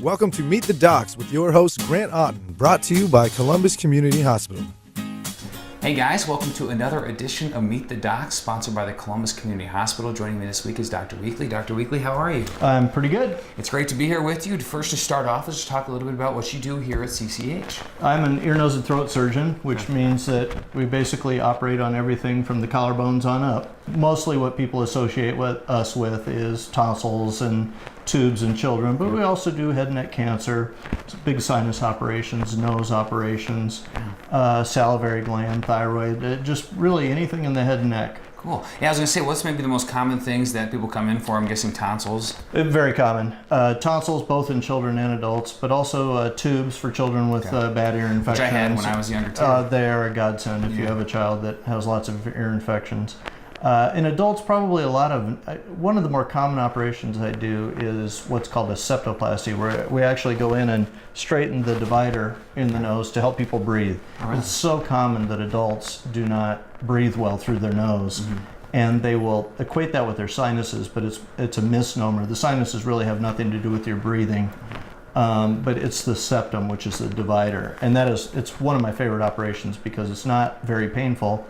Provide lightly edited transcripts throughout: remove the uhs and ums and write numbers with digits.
Welcome to Meet the Docs with your host, Grant Otten, brought to you by Columbus Community Hospital. Hey guys, welcome to another edition of Meet the Docs, sponsored by the Columbus Community Hospital. Joining me this week is Dr. Weekly. Dr. Weekly, how are you? I'm pretty good. It's great to be here with you. First, to start off, let's just talk a little bit about what you do here at CCH. I'm an ear, nose, and throat surgeon, which means that we basically operate on everything from the collarbones on up. Mostly what people associate us with is tonsils and tubes in children, but we also do head and neck cancer, big sinus operations, nose operations, salivary gland, thyroid, just really anything in the head and neck. Cool. Yeah, I was going to say, what's maybe the most common things that people come in for? I'm guessing tonsils. Very common. Tonsils, both in children and adults, but also tubes for children with bad ear infections. Which I had when I was younger too. They are a godsend if you have a child that has lots of ear infections. In adults, probably one of the more common operations I do is what's called a septoplasty, where we actually go in and straighten the divider in the nose to help people breathe. Right. It's so common that adults do not breathe well through their nose, and they will equate that with their sinuses, but it's a misnomer. The sinuses really have nothing to do with your breathing, but it's the septum, which is the divider, and it's one of my favorite operations because it's not very painful.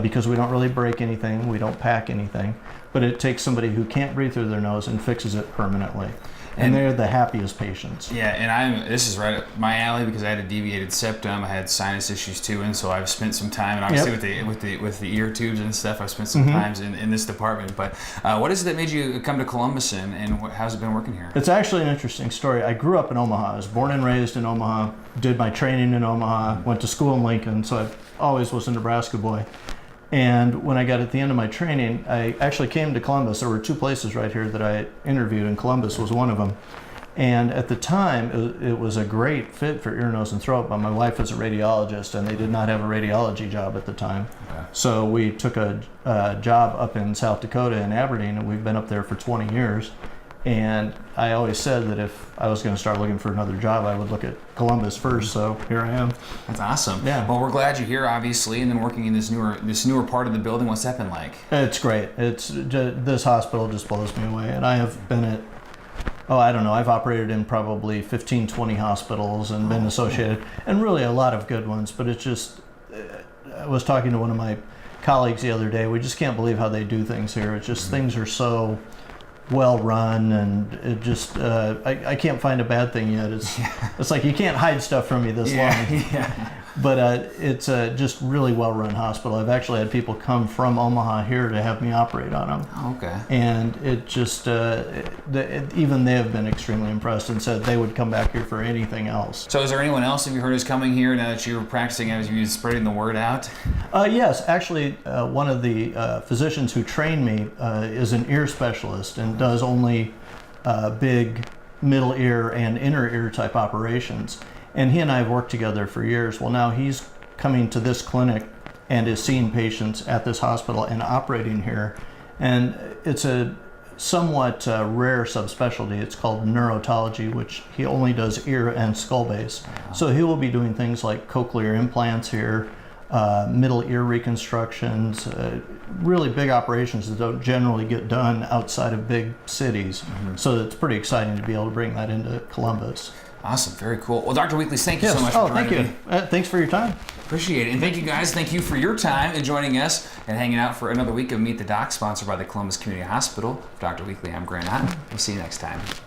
Because we don't really break anything, we don't pack anything, but it takes somebody who can't breathe through their nose and fixes it permanently. And they're the happiest patients. Yeah, and this is right up my alley because I had a deviated septum. I had sinus issues too, and so I've spent some time, and obviously with the ear tubes and stuff, I've spent some times in this department. But what is it that made you come to Columbus, and how's it been working here? It's actually an interesting story. I grew up in Omaha. I was born and raised in Omaha, did my training in Omaha, went to school in Lincoln, so I always was a Nebraska boy. And when I got at the end of my training, I actually came to Columbus. There were two places right here that I interviewed, and Columbus was one of them. And at the time, it was a great fit for ear, nose, and throat, but my wife is a radiologist, and they did not have a radiology job at the time. Okay. So we took a job up in South Dakota in Aberdeen, and we've been up there for 20 years. And I always said that if I was going to start looking for another job, I would look at Columbus first. So here I am. That's awesome. Yeah. Well, we're glad you're here, obviously, and then working in this newer part of the building. What's that been like? It's great. This hospital just blows me away, and I have been at I've operated in probably 15, 20 hospitals and been associated, and really a lot of good ones. But it's just, I was talking to one of my colleagues the other day. We just can't believe how they do things here. It's just things are so well run, and it just I can't find a bad thing yet. It's like you can't hide stuff from me this long. Yeah. But it's a just really well run hospital. I've actually had people come from Omaha here to have me operate on them. Oh, okay. And it just even they have been extremely impressed and said they would come back here for anything else. So is there anyone else have you heard is coming here now that you're practicing, as you're spreading the word out? Yes, actually one of the physicians who trained me is an ear specialist and does only big middle ear and inner ear type operations. And he and I have worked together for years. Well, now he's coming to this clinic and is seeing patients at this hospital and operating here. And it's a somewhat rare subspecialty. It's called neurotology, which he only does ear and skull base. So he will be doing things like cochlear implants here, middle ear reconstructions, really big operations that don't generally get done outside of big cities. So it's pretty exciting to be able to bring that into Columbus. Awesome, very cool. Well, Dr. Weekly, thank you so much for joining me. Thank you. Thanks for your time. Appreciate it. And thank you guys. Thank you for your time and joining us and hanging out for another week of Meet the Doc, sponsored by the Columbus Community Hospital. Dr. Weekly, I'm Grant Otten. We'll see you next time.